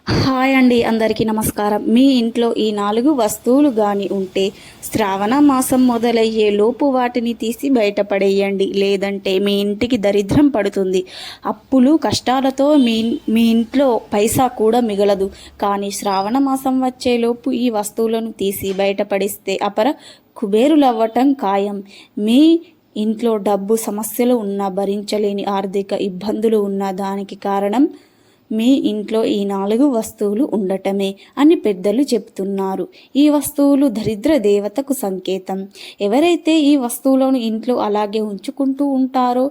Hi అండి, అందరికీ నమస్కారం. మీ ఇంట్లో ఈ 4 వస్తువులు కానీ ఉంటే శ్రావణ మాసం మొదలయ్యే లోపు వాటిని తీసి బయటపడేయండి. లేదంటే మీ ఇంటికి దరిద్రం పడుతుంది. అప్పులు కష్టాలతో మీ ఇంట్లో పైసా కూడా మిగలదు. కానీ శ్రావణ మాసం వచ్చేలోపు ఈ వస్తువులను తీసి బయటపడిస్తే అపర కుబేరులవ్వటం ఖాయం. మీ ఇంట్లో డబ్బు సమస్యలు ఉన్నా, భరించలేని ఆర్థిక ఇబ్బందులు ఉన్న దానికి కారణం మీ ఇంట్లో ఈ 4 వస్తువులు ఉండటమే అని పెద్దలు చెప్తున్నారు. ఈ వస్తువులు దరిద్ర దేవతకు సంకేతం. ఎవరైతే ఈ వస్తువులను ఇంట్లో అలాగే ఉంచుకుంటూ ఉంటారో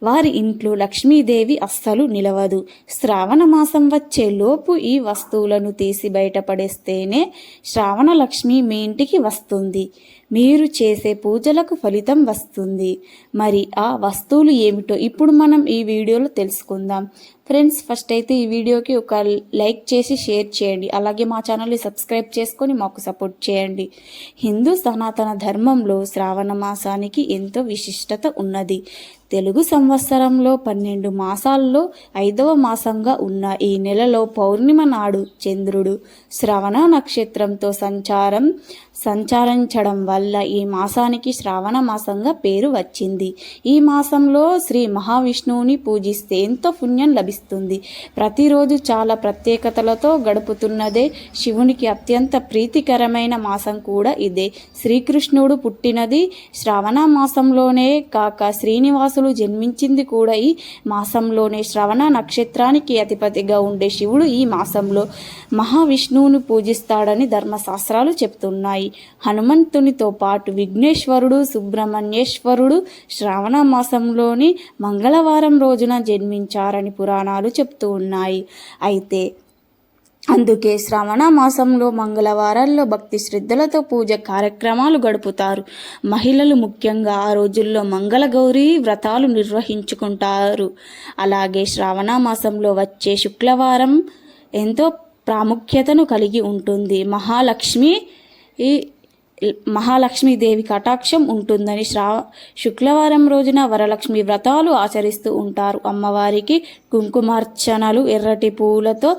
వారి ఇంట్లో లక్ష్మీదేవి అస్సలు నిలవదు. శ్రావణ మాసం వచ్చే లోపు ఈ వస్తువులను తీసి బయటపడేస్తేనే శ్రావణ లక్ష్మి మీ ఇంటికి వస్తుంది. మీరు చేసే పూజలకు ఫలితం వస్తుంది. మరి ఆ వస్తువులు ఏమిటో ఇప్పుడు మనం ఈ వీడియోలో తెలుసుకుందాం. ఫ్రెండ్స్, ఫస్ట్ అయితే ఈ వీడియోకి ఒక లైక్ చేసి షేర్ చేయండి. అలాగే మా ఛానల్ని సబ్స్క్రైబ్ చేసుకొని మాకు సపోర్ట్ చేయండి. హిందూ సనాతన ధర్మంలో శ్రావణ మాసానికి ఎంతో విశిష్టత ఉన్నది. తెలుగు సంవత్సరంలో 12 మాసాల్లో 5వ మాసంగా ఉన్న ఈ నెలలో పౌర్ణిమ నాడు చంద్రుడు శ్రవణ నక్షత్రంతో సంచరించడం వల్ల ఈ మాసానికి శ్రావణ మాసంగా పేరు వచ్చింది. ఈ మాసంలో శ్రీ మహావిష్ణువుని పూజిస్తే ఎంతో పుణ్యం లభిస్తుంది. ప్రతిరోజు చాలా ప్రత్యేకతలతో గడుపుతున్నదే శివునికి అత్యంత ప్రీతికరమైన మాసం కూడా ఇదే. శ్రీకృష్ణుడు పుట్టినది శ్రావణ మాసంలోనే కాక శ్రీనివాసుడు జన్మించింది కూడా ఈ మాసంలోనే. శ్రవణ నక్షత్రానికి అధిపతిగా ఉండే శివుడు ఈ మాసంలో మహావిష్ణువును పూజిస్తాడని ధర్మశాస్త్రాలు చెప్తున్నాయి. హనుమంతునితో పాటు విఘ్నేశ్వరుడు, సుబ్రహ్మణ్యేశ్వరుడు శ్రావణ మాసంలోని మంగళవారం రోజున జన్మించారని పురాణాలు చెప్తూ ఉన్నాయి. అయితే అందుకే శ్రావణ మాసంలో మంగళవారాల్లో భక్తి శ్రద్ధలతో పూజ కార్యక్రమాలు గడుపుతారు. మహిళలు ముఖ్యంగా ఆ రోజుల్లో మంగళగౌరి వ్రతాలు నిర్వహించుకుంటారు. అలాగే శ్రావణ మాసంలో వచ్చే శుక్రవారం ఎంతో ప్రాముఖ్యతను కలిగి ఉంటుంది. మహాలక్ష్మీదేవి కటాక్షం ఉంటుందని శుక్రవారం రోజున వరలక్ష్మి వ్రతాలు ఆచరిస్తూ ఉంటారు. అమ్మవారికి కుంకుమార్చనలు, ఎర్రటి పూలతో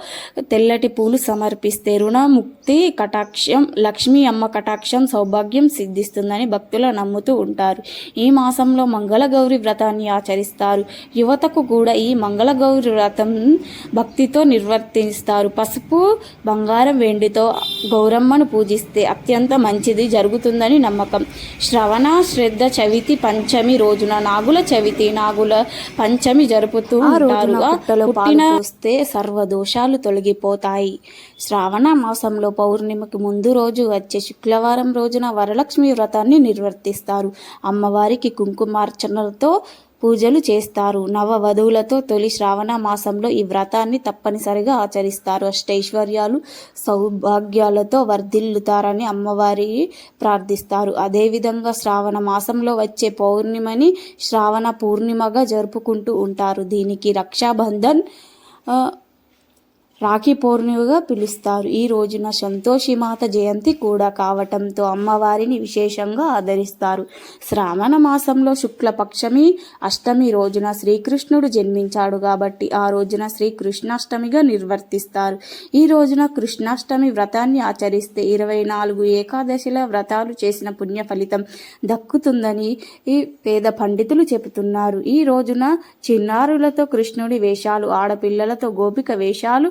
తెల్లటి పూలు సమర్పిస్తే రుణముక్తి కటాక్షం, లక్ష్మీ అమ్మ కటాక్షం, సౌభాగ్యం సిద్ధిస్తుందని భక్తులు నమ్ముతూ ఉంటారు. ఈ మాసంలో మంగళగౌరి వ్రతాన్ని ఆచరిస్తారు. యువతకు కూడా ఈ మంగళగౌరి వ్రతం భక్తితో నిర్వర్తిస్తారు. పసుపు, బంగారం, వెండితో గౌరమ్మను పూజిస్తే అత్యంత మంచిది జరుగుతుందని నమ్మకం. శ్రవణ శ్రద్ధ చవితి పంచమి రోజున నాగుల చవితి, నాగుల పంచమి జరుపుతూ ఉంటారు. పుట్టిన వస్తే సర్వదోషాలు తొలగిపోతాయి. శ్రావణ మాసంలో పౌర్ణిమకి ముందు రోజు వచ్చే శుక్రవారం రోజున వరలక్ష్మి వ్రతాన్ని నిర్వర్తిస్తారు. అమ్మవారికి కుంకుమార్చనలతో పూజలు చేస్తారు. నవవధువులతో తొలి శ్రావణ మాసంలో ఈ వ్రతాన్ని తప్పనిసరిగా ఆచరిస్తారు. అష్టైశ్వర్యాలు, సౌభాగ్యాలతో వర్ధిల్లుతారని అమ్మవారి ప్రార్థిస్తారు. అదేవిధంగా శ్రావణ మాసంలో వచ్చే పౌర్ణిమని శ్రావణ పూర్ణిమగా జరుపుకుంటూ ఉంటారు. దీనికి రక్షాబంధన్, రాఖీ పౌర్ణిమగా పిలుస్తారు. ఈ రోజున సంతోషిమాత జయంతి కూడా కావటంతో అమ్మవారిని విశేషంగా ఆదరిస్తారు. శ్రావణ మాసంలో శుక్లపక్షమి అష్టమి రోజున శ్రీకృష్ణుడు జన్మించాడు కాబట్టి ఆ రోజున శ్రీకృష్ణాష్టమిగా నిర్వర్తిస్తారు. ఈ రోజున కృష్ణాష్టమి వ్రతాన్ని ఆచరిస్తే 24 ఏకాదశిల వ్రతాలు చేసిన పుణ్య ఫలితం దక్కుతుందని ఈ పేద పండితులు చెబుతున్నారు. ఈ రోజున చిన్నారులతో కృష్ణుడి వేషాలు, ఆడపిల్లలతో గోపిక వేషాలు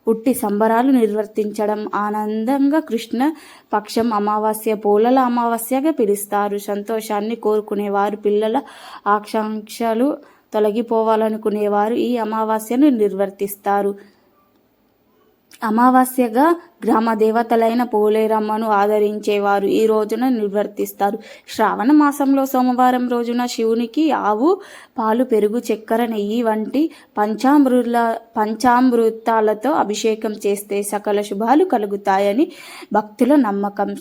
ఉట్టి సంబరాలు నిర్వర్తించడం ఆనందంగా కృష్ణ పక్షం అమావాస్య, పోలల అమావాస్యగా పిలుస్తారు. సంతోషాన్ని కోరుకునేవారు, పిల్లల ఆకాంక్షలు తొలగిపోవాలనుకునేవారు ఈ అమావాస్యను నిర్వర్తిస్తారు. అమావాస్యగా గ్రామ దేవతలైన పోలేరమ్మను ఆదరించేవారు ఈ రోజున నిర్వర్తిస్తారు. శ్రావణ మాసంలో సోమవారం రోజున శివునికి ఆవు పాలు, పెరుగు, చక్కెర, నెయ్యి వంటి పంచామృతాలతో అభిషేకం చేస్తే సకల శుభాలు కలుగుతాయని భక్తుల నమ్మకం.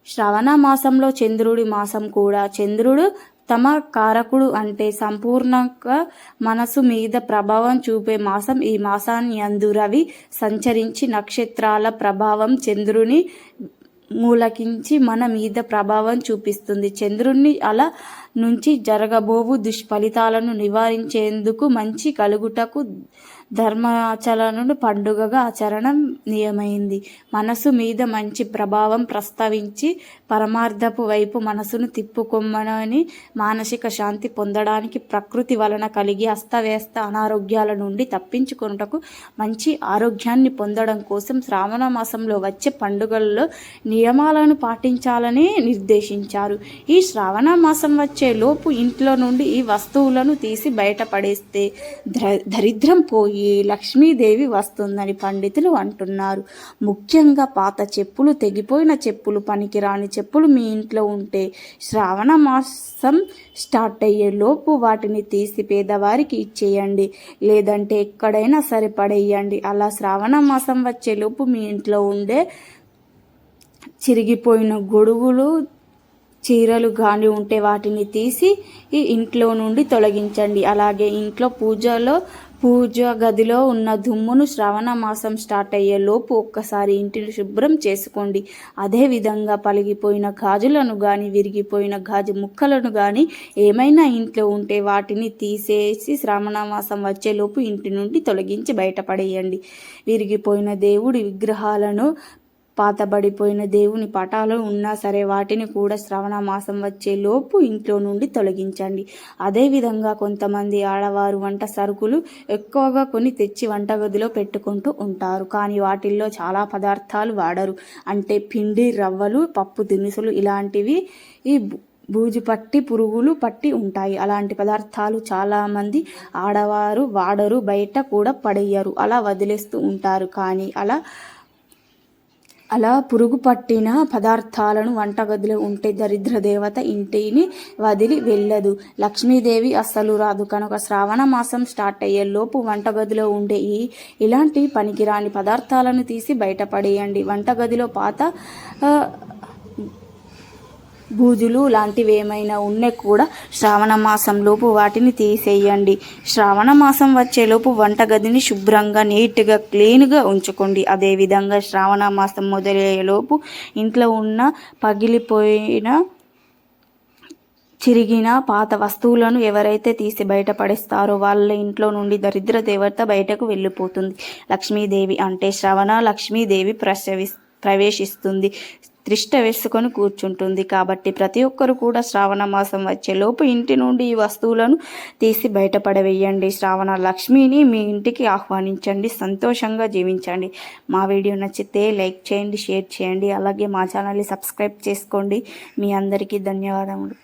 శ్రావణ మాసంలో చంద్రుడి మాసం కూడా. చంద్రుడు తమ కారకుడు అంటే సంపూర్ణంగా మనసు మీద ప్రభావం చూపే మాసం ఈ మాసాన్ని యందు రవి సంచరించి నక్షత్రాల ప్రభావం చంద్రుని మూలకించి మన మీద ప్రభావం చూపిస్తుంది. చంద్రుణ్ణి అలా నుంచి జరగబోవు దుష్ఫలితాలను నివారించేందుకు మంచి కలుగుటకు ధర్మాచరణను పండుగగా ఆచరణం నియమైంది. మనసు మీద మంచి ప్రభావం ప్రస్తావించి పరమార్థపు వైపు మనసును తిప్పుకొమ్మని మానసిక శాంతి పొందడానికి ప్రకృతి వలన కలిగే అస్తవ్యస్త అనారోగ్యాల నుండి తప్పించుకొనుటకు మంచి ఆరోగ్యాన్ని పొందడం కోసం శ్రావణ మాసంలో వచ్చే పండుగల్లో నియమాలను పాటించాలని నిర్దేశించారు. ఈ శ్రావణ మాసం వచ్చే లోపు ఇంట్లో నుండి ఈ వస్తువులను తీసి బయటపడేస్తే దరిద్రం పోయి లక్ష్మీదేవి వస్తుందని పండితులు అంటున్నారు. ముఖ్యంగా పాత చెప్పులు, తెగిపోయిన చెప్పులు, పనికిరాని చెప్పులు మీ ఇంట్లో ఉంటే శ్రావణ మాసం స్టార్ట్ అయ్యే లోపు వాటిని తీసి పేదవారికి ఇచ్చేయండి, లేదంటే ఎక్కడైనా సరే పడేయండి. అలా శ్రావణ మాసం వచ్చే లోపు మీ ఇంట్లో ఉండే చిరిగిపోయిన గొడుగులు, చీరలు గాని ఉంటే వాటిని తీసి ఈ ఇంట్లో నుండి తొలగించండి. అలాగే ఇంట్లో పూజ గదిలో ఉన్న దుమ్మును శ్రావణ మాసం స్టార్ట్ అయ్యే లోపు ఒక్కసారి ఇంటిని శుభ్రం చేసుకోండి. అదేవిధంగా పలిగిపోయిన గాజులను కానీ, విరిగిపోయిన గాజు ముక్కలను కానీ ఏమైనా ఇంట్లో ఉంటే వాటిని తీసేసి శ్రావణ మాసం వచ్చేలోపు ఇంటి నుండి తొలగించి బయటపడేయండి. విరిగిపోయిన దేవుడి విగ్రహాలను, పాతబడిపోయిన దేవుని పటాలు ఉన్నా సరే వాటిని కూడా శ్రావణ మాసం వచ్చే లోపు ఇంట్లో నుండి తొలగించండి. అదేవిధంగా కొంతమంది ఆడవారు వంట సరుకులు ఎక్కువగా కొని తెచ్చి వంటగదిలో పెట్టుకుంటూ ఉంటారు. కానీ వాటిల్లో చాలా పదార్థాలు వాడరు. అంటే పిండి, రవ్వలు, పప్పు దినుసులు ఇలాంటివి ఈ బూజు పట్టి, పురుగులు పట్టి ఉంటాయి. అలాంటి పదార్థాలు చాలామంది ఆడవారు వాడరు, బయట కూడా పడేయరు, అలా వదిలేస్తూ ఉంటారు. కానీ అలా పురుగు పట్టిన పదార్థాలను వంటగదిలో ఉంటే దరిద్ర దేవత ఇంటిని వదిలి వెళ్ళదు, లక్ష్మీదేవి అస్సలు రాదు. కనుక శ్రావణ మాసం స్టార్ట్ అయ్యే లోపు వంటగదిలో ఉండే ఇలాంటి పనికిరాని పదార్థాలను తీసి బయటపడేయండి. వంటగదిలో పాత బూజులు లాంటివి ఏమైనా ఉన్నా కూడా శ్రావణ మాసం లోపు వాటిని తీసేయండి. శ్రావణ మాసం వచ్చేలోపు వంటగదిని శుభ్రంగా, నీట్గా, క్లీన్గా ఉంచుకోండి. అదేవిధంగా శ్రావణ మాసం మొదలయ్యేలోపు ఇంట్లో ఉన్న పగిలిపోయిన, చిరిగిన పాత వస్తువులను ఎవరైతే తీసి బయటపడేస్తారో వాళ్ళ ఇంట్లో నుండి దరిద్ర దేవత బయటకు వెళ్ళిపోతుంది. లక్ష్మీదేవి అంటే శ్రవణ లక్ష్మీదేవి ప్రవేశిస్తుంది, త్రిష్ట వేసుకొని కూర్చుంటుంది. కాబట్టి ప్రతి ఒక్కరు కూడా శ్రావణ మాసం వచ్చేలోపు ఇంటి నుండి ఈ వస్తువులను తీసి బయటపడవేయండి. శ్రావణ లక్ష్మిని మీ ఇంటికి ఆహ్వానించండి, సంతోషంగా జీవించండి. మా వీడియో నచ్చితే లైక్ చేయండి, షేర్ చేయండి, అలాగే మా ఛానల్ని సబ్స్క్రైబ్ చేసుకోండి. మీ అందరికీ ధన్యవాదములు.